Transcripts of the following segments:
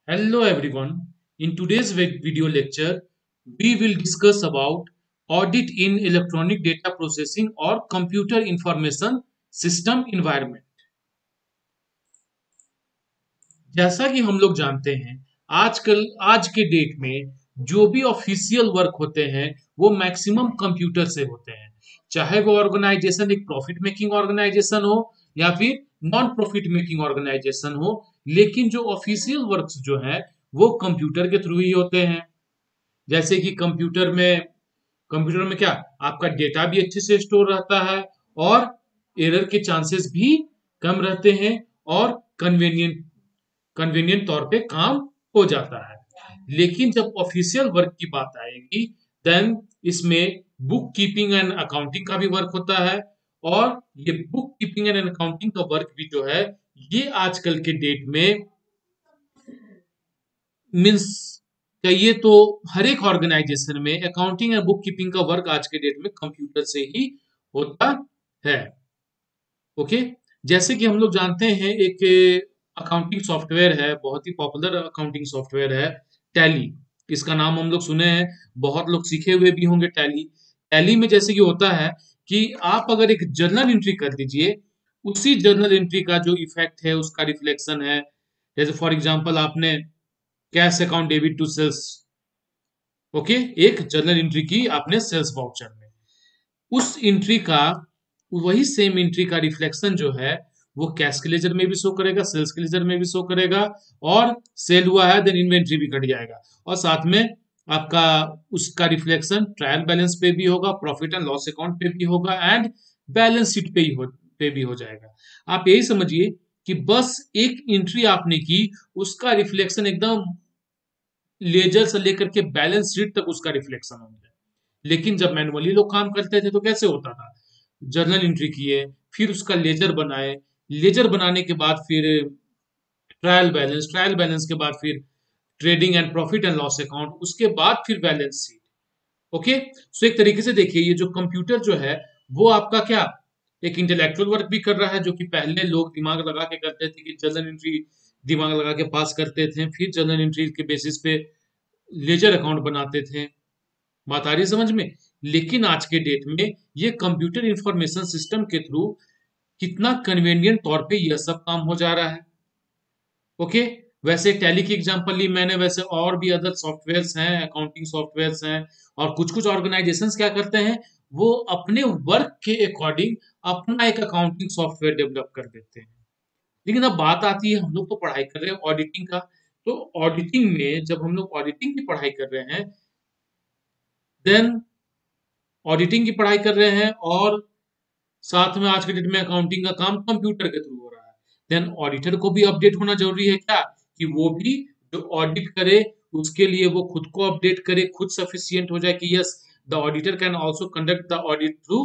Hello everyone. In today's video lecture, we will discuss about audit in electronic data processing or computer information system environment. जैसा कि हम लोग जानते हैं, आज के डेट में जो भी ऑफिशियल वर्क होते हैं, वो मैक्सिमम कंप्यूटर से होते हैं। चाहे वो ऑर्गेनाइजेशन एक प्रॉफिट मेकिंग ऑर्गेनाइजेशन हो या फिर नॉन प्रॉफिट मेकिंग ऑर्गेनाइजेशन हो, लेकिन जो ऑफिशियल वर्क्स जो है वो कंप्यूटर के थ्रू ही होते हैं। जैसे कि कंप्यूटर में क्या आपका डेटा भी अच्छे से स्टोर रहता है और एरर के चांसेस भी कम रहते हैं और कन्वीनियंट कन्वीनियंट तौर पे काम हो जाता है। लेकिन जब ऑफिशियल वर्क की बात आएगी, देन इसमें बुक कीपिंग एंड अकाउंटिंग का भी वर्क होता है। और ये बुक कीपिंग एंड अकाउंटिंग का वर्क भी जो है, ये आजकल के डेट में मीन्स कहिए तो हर एक ऑर्गेनाइजेशन में अकाउंटिंग एंड बुक कीपिंग का वर्क आज के डेट में कंप्यूटर से ही होता है। ओके, जैसे कि हम लोग जानते हैं, एक अकाउंटिंग सॉफ्टवेयर है, बहुत ही पॉपुलर अकाउंटिंग सॉफ्टवेयर है, टैली। इसका नाम हम लोग सुने हैं, बहुत लोग सीखे हुए भी होंगे टैली। टैली में जैसे कि होता है कि आप अगर एक जर्नल एंट्री कर दीजिए, उसी जर्नल एंट्री का जो इफेक्ट है उसका रिफ्लेक्शन है। जैसे फॉर एग्जांपल आपने cash account debit to sales, okay, एक जर्नल एंट्री की आपने सेल्स वाउचर में, उस एंट्री का वही सेम एंट्री का रिफ्लेक्शन जो है वो कैश के लेजर में भी शो करेगा, सेल्स के लेजर में भी शो करेगा, और सेल हुआ है देन इन्वेंट्री भी कट जाएगा, और साथ में आपका उसका रिफ्लेक्शन ट्रायल बैलेंस पे भी होगा, प्रॉफिट एंड लॉस अकाउंट पे भी होगा, एंड बैलेंस शीट पे भी हो जाएगा। आप यही समझिए कि बस एक एंट्री आपने की, उसका रिफ्लेक्शन एकदम लेजर से लेकर के बैलेंस शीट तक उसका रिफ्लेक्शन हो गया। लेकिन जब मैनुअली लोग काम करते थे तो कैसे होता था? जर्नल एंट्री किए, फिर उसका लेजर बनाए, लेजर बनाने के बाद फिर ट्रायल बैलेंस के बाद फिर trading and profit and loss account, उसके बाद फिर बैलेंस शीट। ओके, सो एक तरीके से देखिए, ये जो कंप्यूटर जो है वो आपका क्या एक इंटेलेक्चुअल वर्क भी कर रहा है, जो कि पहले लोग दिमाग लगा के करते थे कि जर्नल एंट्री दिमाग लगा के पास करते थे, फिर जर्नल एंट्री के बेसिस पे लेजर अकाउंट बनाते थे। बात आ रही है समझ में? लेकिन आज के डेट में ये कंप्यूटर इंफॉर्मेशन सिस्टम के थ्रू कितना कन्वीनियंट तौर पे यह सब काम हो जा रहा है। ओके, वैसे टैली की एग्जांपल ली मैंने, वैसे और भी अदर सॉफ्टवेयर्स हैं, अकाउंटिंग सॉफ्टवेयर्स हैं, और कुछ कुछ ऑर्गेनाइजेशंस क्या करते हैं, वो अपने वर्क के अकॉर्डिंग अपना एक अकाउंटिंग सॉफ्टवेयर डेवलप कर देते हैं। लेकिन अब बात आती है, हम लोग तो पढ़ाई कर रहे हैं ऑडिटिंग का, तो ऑडिटिंग में जब हम लोग ऑडिटिंग की पढ़ाई कर रहे हैं, देन ऑडिटिंग की पढ़ाई कर रहे हैं और साथ में आज के डेट में अकाउंटिंग का काम कंप्यूटर के थ्रू हो रहा है, देन ऑडिटर को भी अपडेट होना जरूरी है क्या, कि वो भी जो ऑडिट करे उसके लिए वो खुद को अपडेट करे, खुद सफिशियंट हो जाए कि yes the auditor can also conduct the audit through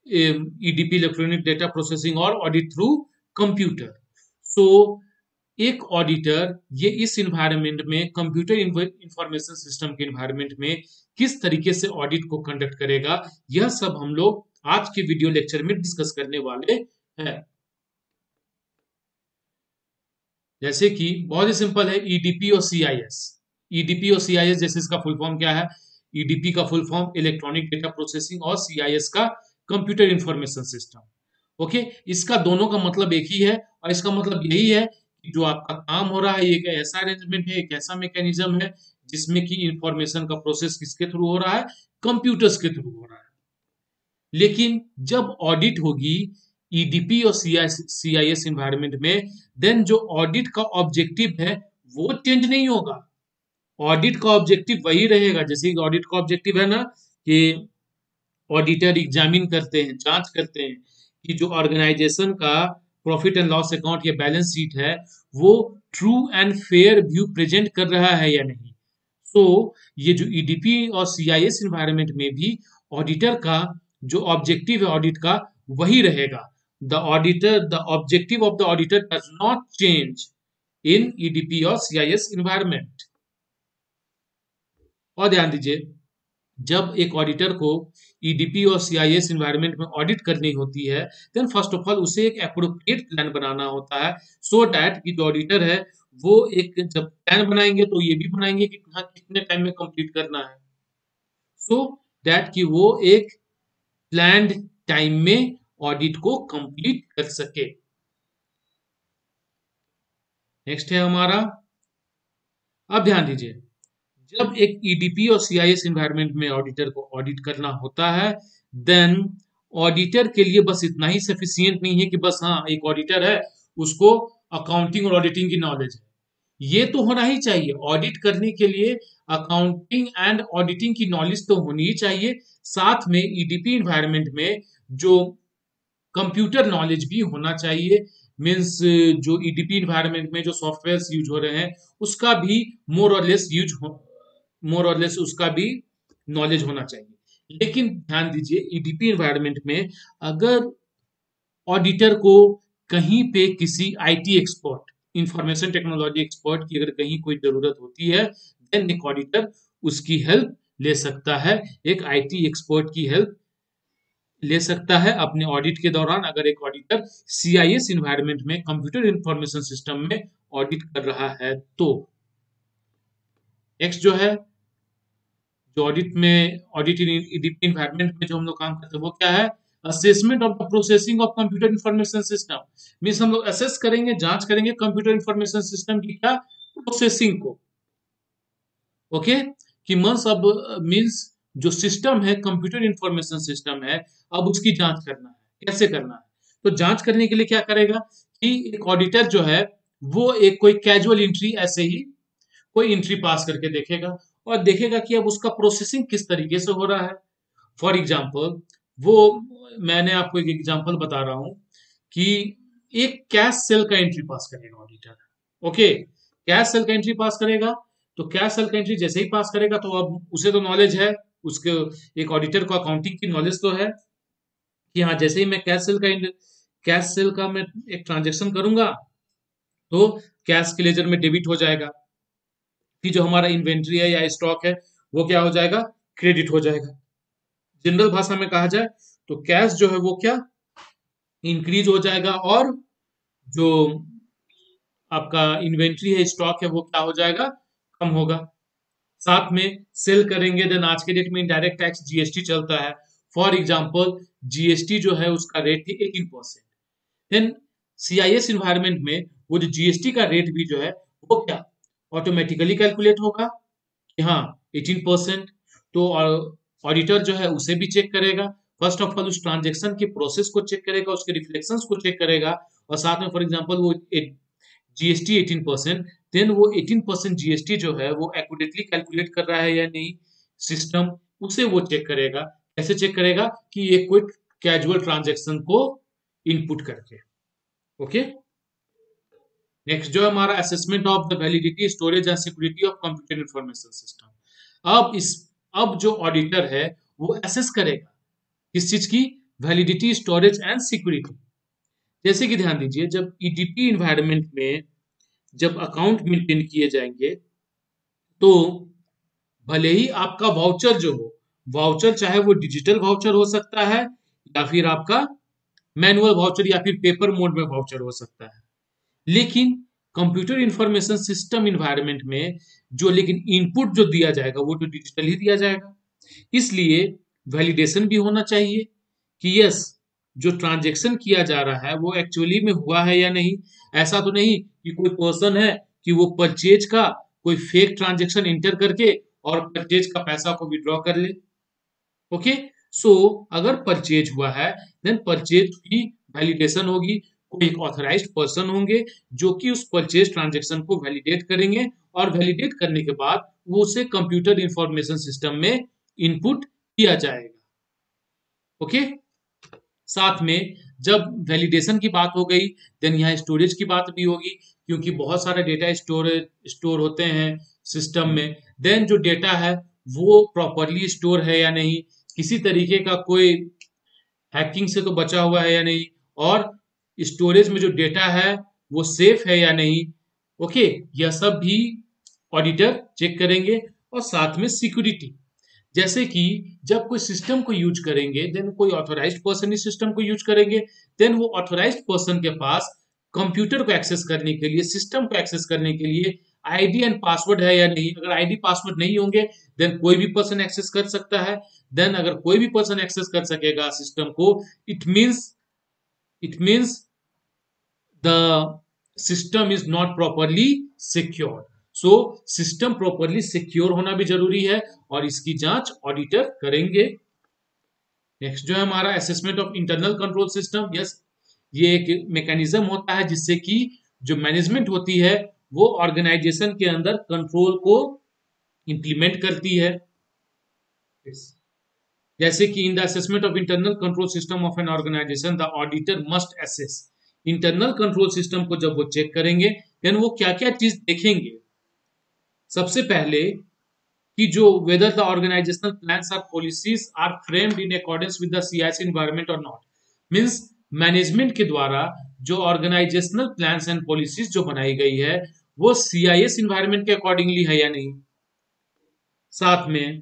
EDP electronic data processing और ऑडिट थ्रू कंप्यूटर। सो एक ऑडिटर ये इस इन्वायरमेंट में, कंप्यूटर इंफॉर्मेशन सिस्टम के इन्वायरमेंट में किस तरीके से ऑडिट को कंडक्ट करेगा, यह सब हम लोग आज के वीडियो लेक्चर में डिस्कस करने वाले हैं। जैसे कि बहुत ही सिंपल है, ईडीपी और सीआईएस। ईडीपी और सीआईएस जैसे इसका फुल फॉर्म क्या है? ईडीपी का full form electronic data processing, और सीआईएस का कंप्यूटर इंफॉर्मेशन सिस्टम। ओके, इसका दोनों का मतलब एक ही है, और इसका मतलब यही है कि जो आपका काम हो रहा है, एक ऐसा अरेंजमेंट है, एक ऐसा मैकेनिज्म है जिसमें कि इंफॉर्मेशन का प्रोसेस किसके थ्रू हो रहा है? कंप्यूटर्स के थ्रू हो रहा है। लेकिन जब ऑडिट होगी ईडीपी और सीआईएस इन्वायरमेंट में, देन जो ऑडिट का ऑब्जेक्टिव है वो चेंज नहीं होगा। ऑडिट का ऑब्जेक्टिव वही रहेगा, जैसे ऑडिट का ऑब्जेक्टिव है ना कि ऑडिटर एग्जामिन करते हैं, जांच करते हैं कि जो ऑर्गेनाइजेशन का प्रॉफिट एंड लॉस अकाउंट या बैलेंस शीट है वो true and fair view present कर रहा है या नहीं। सो ये जो ईडीपी और सीआईएस इन्वायरमेंट में भी ऑडिटर का जो ऑब्जेक्टिव है ऑडिट का वही रहेगा। The objective of the auditor does not change in EDP और सीआईएस इन्वायरमेंट। और ध्यान दीजिए, जब एक ऑडिटर को ईडीपी और सीआईएस इन्वायरमेंट में ऑडिट करनी होती है, देन फर्स्ट ऑफ ऑल उसे एक एप्रोप्रिएट प्लान बनाना होता है, सो दैट कि जो ऑडिटर है वो एक जब प्लान बनाएंगे तो ये भी बनाएंगे कि हाँ कितने टाइम में कंप्लीट करना है, सो दैट कि वो एक प्लान्ड टाइम में ऑडिट को कंप्लीट कर सके। नेक्स्ट है हमारा, अब ध्यान दीजिए, जब एक ईडीपी और सीआईएस एनवायरनमेंट में ऑडिटर को ऑडिट करना होता है, देन ऑडिटर के लिए बस इतना ही सफिशियंट नहीं है कि बस हाँ एक ऑडिटर है, उसको अकाउंटिंग और ऑडिटिंग की नॉलेज है। ये तो होना ही चाहिए, ऑडिट करने के लिए अकाउंटिंग एंड ऑडिटिंग की नॉलेज तो होनी ही चाहिए। साथ में ईडीपी एनवायरनमेंट में जो कंप्यूटर नॉलेज भी होना चाहिए, मीन्स जो ईडीपी इन्वायरमेंट में जो सॉफ्टवेयर यूज हो रहे हैं उसका भी मोर और लेस उसका भी नॉलेज होना चाहिए। लेकिन ध्यान दीजिए, ईडीपी इन्वायरमेंट में अगर ऑडिटर को कहीं पे किसी IT expert, information technology expert की अगर कहीं कोई जरूरत होती है, देन एक ऑडिटर उसकी हेल्प ले सकता है, एक आईटी एक्सपर्ट की हेल्प ले सकता है अपने ऑडिट के दौरान, अगर एक ऑडिटर सीआईएस इन्वायरमेंट में कंप्यूटर इंफॉर्मेशन सिस्टम में ऑडिट कर रहा है तो। नेक्स्ट जो है, जो ऑडिट इन इन्वायरमेंट में जो हम लोग काम करते हैं वो क्या है, assessment of the processing of computer information system. Means हम लोग असेस करेंगे, जांच करेंगे कंप्यूटर इंफॉर्मेशन सिस्टम की क्या प्रोसेसिंग को। ओके, कि मंस अब मीन्स जो सिस्टम है कंप्यूटर इंफॉर्मेशन सिस्टम है, अब उसकी जांच करना है, कैसे करना है। तो जांच करने के लिए क्या करेगा कि एक ऑडिटर जो है वो एक कोई कैजुअल एंट्री, ऐसे ही कोई एंट्री पास करके देखेगा और देखेगा कि अब उसका प्रोसेसिंग किस तरीके से हो रहा है। फॉर एग्जाम्पल, वो मैंने आपको एक एग्जाम्पल बता रहा हूं कि एक कैश सेल का एंट्री पास करेगा ऑडिटर। ओके, कैश सेल का एंट्री पास करेगा, तो कैश सेल का एंट्री जैसे ही पास करेगा तो अब उसे तो नॉलेज है, उसके एक ऑडिटर को अकाउंटिंग की नॉलेज तो है कि हाँ जैसे ही मैं कैश सेल का मैं एक ट्रांजेक्शन करूंगा तो कैश के लेजर में डेबिट हो जाएगा, कि जो हमारा इन्वेंट्री है या स्टॉक है वो क्या हो जाएगा, क्रेडिट हो जाएगा। जनरल भाषा में कहा जाए तो कैश जो है वो क्या इंक्रीज हो जाएगा, और जो आपका इन्वेंट्री है, स्टॉक है, वो क्या हो जाएगा, कम होगा। साथ में सेल करेंगे, देन आज के डेट में इनडायरेक्ट टैक्स जीएसटी चलता है। फॉर एग्जांपल, जीएसटी जो है उसका रेट है 18%। देन सीआईएस इन्वायरमेंट में वो जो जीएसटी का रेट भी जो है वो क्या ऑटोमेटिकली कैलकुलेट होगा कि हाँ 18%। तो ऑडिटर जो है उसे भी चेक करेगा, फर्स्ट ऑफ ऑल उस ट्रांजेक्शन के प्रोसेस को चेक करेगा, उसके रिफ्लेक्शंस को चेक करेगा, और साथ में फॉर एग्जांपल वो जीएसटी 18%, देन वो 18% जीएसटी जो है वो एक्यूरेटली कैलकुलेट कर रहा है या नहीं सिस्टम, उसे वो चेक करेगा। कैसे चेक करेगा कि ये कोई कैजुअल ट्रांजेक्शन को इनपुट करके। ओके, नेक्स्ट जो है हमारा assessment of the validity, storage and security of computer information system. अब जो ऑडिटर है वो असेस करेगा किस चीज की, वैलिडिटी, स्टोरेज एंड सिक्योरिटी। जैसे कि ध्यान दीजिए, जब ईडीपी इन्वायरमेंट में जब अकाउंट मेंटेन किए जाएंगे तो भले ही आपका वाउचर जो हो, वाउचर चाहे वो डिजिटल वाउचर हो सकता है या फिर आपका मैनुअल वाउचर या फिर पेपर मोड में वाउचर हो सकता है, लेकिन कंप्यूटर इंफॉर्मेशन सिस्टम इन्वायरमेंट में जो लेकिन इनपुट जो दिया जाएगा वो तो डिजिटल ही दिया जाएगा। इसलिए वैलिडेशन भी होना चाहिए कि यस जो ट्रांजेक्शन किया जा रहा है वो एक्चुअली में हुआ है या नहीं। ऐसा तो नहीं कि कोई पर्सन है कि वो परचेज का कोई फेक ट्रांजेक्शन इंटर करके और परचेज का पैसा को विड्रॉ कर ले। ओके, सो अगर परचेज हुआ है देन परचेज की वैलिडेशन होगी, कोई एक ऑथराइज्ड पर्सन होंगे जो कि उस परचेज ट्रांजेक्शन को वैलिडेट करेंगे, और वैलिडेट करने के बाद वो उसे कंप्यूटर इंफॉर्मेशन सिस्टम में इनपुट किया जाएगा। ओके, साथ में जब वैलिडेशन की बात हो गई, देन यहाँ स्टोरेज की बात भी होगी, क्योंकि बहुत सारे डेटा स्टोर होते हैं सिस्टम में। देन जो डेटा है वो प्रॉपरली स्टोर है या नहीं, किसी तरीके का कोई हैकिंग से तो बचा हुआ है या नहीं, और स्टोरेज में जो डेटा है वो सेफ है या नहीं। ओके, यह सब भी ऑडिटर चेक करेंगे। और साथ में सिक्योरिटी, जैसे कि जब कोई सिस्टम को यूज करेंगे, देन कोई ऑथोराइज्ड पर्सन इस सिस्टम को यूज करेंगे, देन वो ऑथोराइज्ड पर्सन के पास कंप्यूटर को एक्सेस करने के लिए, सिस्टम को एक्सेस करने के लिए आईडी एंड पासवर्ड है या नहीं। अगर आईडी पासवर्ड नहीं होंगे देन कोई भी पर्सन एक्सेस कर सकता है। देन अगर कोई भी पर्सन एक्सेस कर सकेगा सिस्टम को, it means the system is not properly secure. So system properly secure होना भी जरूरी है और इसकी जांच ऑडिटर करेंगे। नेक्स्ट जो है हमारा assessment of internal control system. Yes, ये एक मैकेनिज्म होता है जिससे कि जो मैनेजमेंट होती है वो ऑर्गेनाइजेशन के अंदर कंट्रोल को इंप्लीमेंट करती है। जैसे कि in the assessment of internal control system of an organisation the auditor must assess. Internal control system को जब वो चेक करेंगे देन वो क्या क्या चीज देखेंगे। सबसे पहले कि जो whether the organizational plans or policies are framed in accordance with the CIS environment or not, means management के द्वारा जो ऑर्गेनाइजेशनल प्लान्स एंड पॉलिसीज जो बनाई गई है वो CIS इन्वायरमेंट के अकॉर्डिंगली है या नहीं। साथ में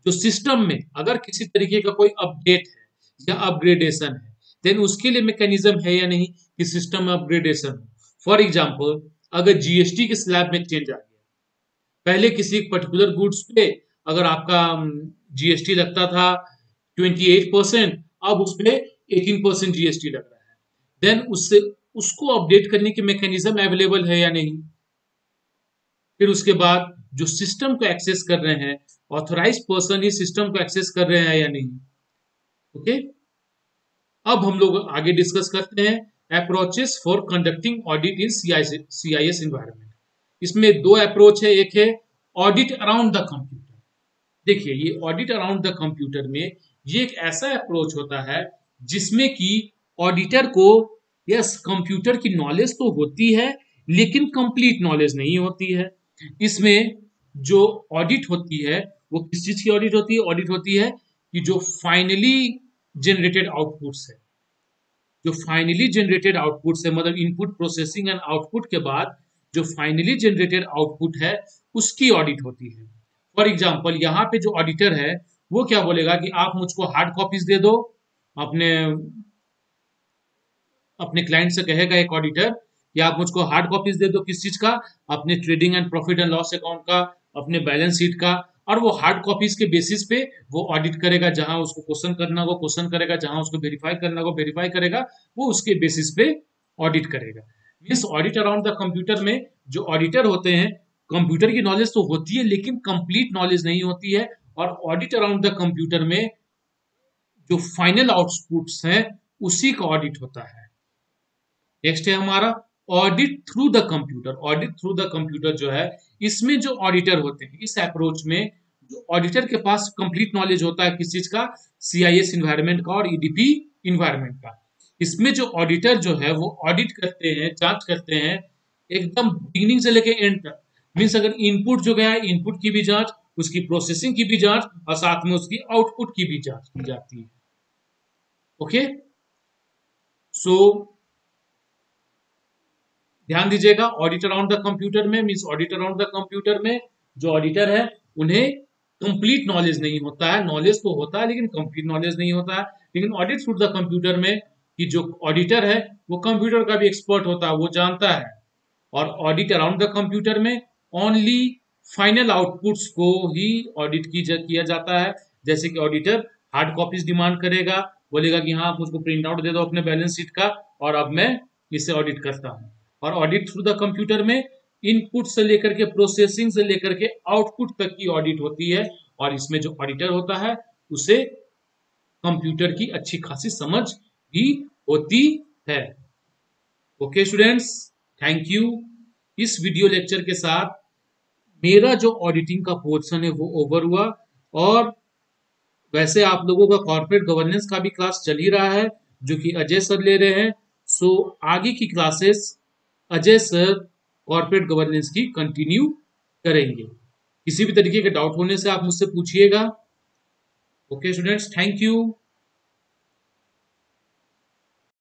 जो सिस्टम में अगर किसी तरीके का कोई अपडेट है या अपग्रेडेशन है देन उसके लिए मैकेनिज्म है या नहीं कि सिस्टम में अपग्रेडेशन हो। फॉर एग्जाम्पल, अगर जीएसटी के स्लैब में चेंज आ गया, पहले किसी पर्टिकुलर गुड्स पे अगर आपका जीएसटी लगता था 28%, अब उस पे 18% जीएसटी लग रहा है, देन उससे उसको अपडेट करने की मैकेनिज्म अवेलेबल है या नहीं। फिर उसके बाद जो सिस्टम को एक्सेस कर रहे हैं ऑथोराइज पर्सन ही सिस्टम को एक्सेस कर रहे हैं या नहीं। ओके, अब हम लोग आगे डिस्कस करते हैं approaches for conducting audit in CIS environment. इसमें दो अप्रोच है, एक है ऑडिट अराउंड द कंप्यूटर। देखिए, ये ऑडिट अराउंड द कंप्यूटर में ये एक ऐसा अप्रोच होता है जिसमें कि ऑडिटर को यस कंप्यूटर की नॉलेज तो होती है लेकिन कंप्लीट नॉलेज नहीं होती है। इसमें जो ऑडिट होती है वो किस चीज की ऑडिट होती है? ऑडिट होती है कि जो फाइनली जनरेटेड आउटपुट्स है, जो फाइनली जनरेटेड आउटपुट्स है, मतलब इनपुट प्रोसेसिंग एंड आउटपुट के बाद जो फाइनली जनरेटेड आउटपुट है उसकी ऑडिट होती है। फॉर एग्जाम्पल, यहाँ पे जो ऑडिटर है वो क्या बोलेगा कि आप मुझको हार्ड कॉपीज दे दो। अपने अपने क्लाइंट से कहेगा एक ऑडिटर कि आप मुझको हार्ड कॉपीज दे दो, किस चीज का? अपने trading and profit and loss account का, अपने बैलेंस शीट का। और वो हार्ड कॉपीज के बेसिस पे वो ऑडिट करेगा, जहां उसको क्वेश्चन करना होगा क्वेश्चन करेगा, जहां उसको वेरीफाई करना होगा वेरीफाई करेगा, वो उसके बेसिस पे ऑडिट करेगा। Means audit around the computer में जो ऑडिटर होते हैं कंप्यूटर की नॉलेज तो होती है लेकिन कंप्लीट नॉलेज नहीं होती है, और ऑडिट अराउंड द कंप्यूटर में जो फाइनल आउटपुट्स हैं उसी का ऑडिट होता है। नेक्स्ट है हमारा audit through the computer. Audit through the computer जो है इसमें जो ऑडिटर होते हैं इस अप्रोच में जो ऑडिटर के पास कंप्लीट नॉलेज होता है किस चीज का? सीआईएस इन्वायरमेंट का और ईडीपी इन्वायरमेंट का। इसमें जो ऑडिटर जो है वो ऑडिट करते हैं, जांच करते हैं एकदम बिगिनिंग से लेके एंड तक। मीन्स अगर इनपुट जो गया है इनपुट की भी जांच, उसकी प्रोसेसिंग की भी जांच और साथ में उसकी आउटपुट की भी जांच की जाती है। ओके, सो ध्यान दीजिएगा ऑडिट अराउंड द कंप्यूटर में means audit around the computer में जो ऑडिटर है उन्हें कंप्लीट नॉलेज नहीं होता है। नॉलेज तो होता है लेकिन कंप्लीट नॉलेज नहीं होता है। लेकिन ऑडिट थ्रू द कंप्यूटर में कि जो ऑडिटर है वो कंप्यूटर का भी एक्सपर्ट होता है, वो जानता है। और ऑडिट अराउंड द कंप्यूटर में ओनली फाइनल आउटपुट्स को ही ऑडिट किया जाता है। जैसे कि ऑडिटर हार्ड कॉपीज डिमांड करेगा, बोलेगा कि हाँ आप मुझको प्रिंट आउट दे दो अपने बैलेंस शीट का और अब मैं इसे ऑडिट करता हूँ। और ऑडिट थ्रू द कंप्यूटर में इनपुट से लेकर के प्रोसेसिंग से लेकर के आउटपुट तक की ऑडिट होती है, और इसमें जो ऑडिटर होता है उसे कंप्यूटर की अच्छी खासी समझ भी होती है। Okay students, thank you. इस वीडियो लेक्चर के साथ मेरा जो ऑडिटिंग का पोर्शन है वो ओवर हुआ, और वैसे आप लोगों का कॉर्पोरेट गवर्नेंस का भी क्लास चल ही रहा है जो कि अजय सर ले रहे हैं। सो आगे की classes Ajay sir corporate governance की कंटिन्यू करेंगे। किसी भी तरीके के डाउट होने से आप मुझसे पूछिएगा। Okay students, thank you.